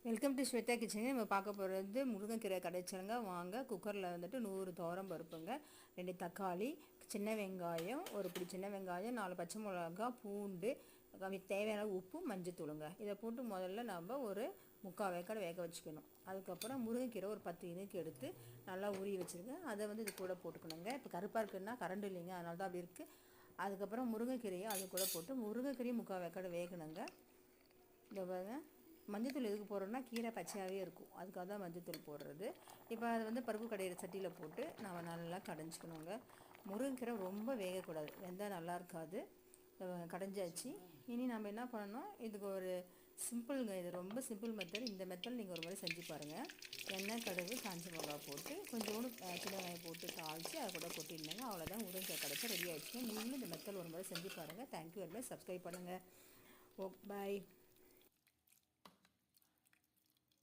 Welcome to Shweta kitchen. நம்ம பார்க்க போகிறது முருங்கைக்கீரை கடைச்சலுங்க. வாங்க. குக்கரில் வந்துட்டு 100 துவரம் பருப்புங்க, 2 தக்காளி, சின்ன வெங்காயம், ஒரு பிடி சின்ன வெங்காயம், 4 பச்சை மிளகா, பூண்டு, தேவையான உப்பு, மஞ்சத்தூளுங்க. இதை போட்டு முதல்ல நம்ம ஒரு 3/4 வேக்காடு வேக வச்சுக்கணும். அதுக்கப்புறம் முருங்கைக்கீரை ஒரு 10 இனுக்கு எடுத்து நல்லா உருவி வச்சுருங்க. அதை வந்து இது கூட போட்டுக்கணுங்க. இப்போ கருப்பாக இருக்குன்னா கரண்ட் இல்லைங்க, அதனால தான் அப்படி இருக்குது. அதுக்கப்புறம் முருங்கைக்கீரையை அது கூட போட்டு முருங்கைக்கீரையும் 3/4 வேக்காடு வேகணுங்க. இந்த பாருங்க, மஞ்சத்தூள் எதுக்கு போடுறோன்னா கீரை பச்சையாகவே இருக்கும், அதுக்காக தான் மஞ்சத்தூள் போடுறது. இப்போ அதை வந்து பருப்பு கடையிற சட்டியில் போட்டு நம்ம நல்லா கடைஞ்சிக்கணுங்க. முருங்கைக்கீரை ரொம்ப வேகக்கூடாது, வெந்தால் நல்லா இருக்காது. கடைஞ்சாச்சு. இனி நம்ம என்ன பண்ணணும், இதுக்கு ஒரு சிம்பிளுங்க, இது ரொம்ப சிம்பிள் மெத்தட். இந்த மெத்தட் நீங்கள் ஒரு முறை செஞ்சு பாருங்கள். எண்ணெய், கடுகு, காஞ்ச மிளகா போட்டு கொஞ்சோண்டு சின்ன வெங்காயம் போட்டு தாளித்து அதை கூட கொட்டிடணுங்க. அவ்வளோதான், முருங்கைக்காய் கடைச்சி ரெடி ஆகிடுச்சுங்க. நீங்களும் இந்த மெத்தட் ஒரு முறை செஞ்சு பாருங்கள். Thank you very much. சப்ஸ்கிரைப் பண்ணுங்கள். ஓ பாய்.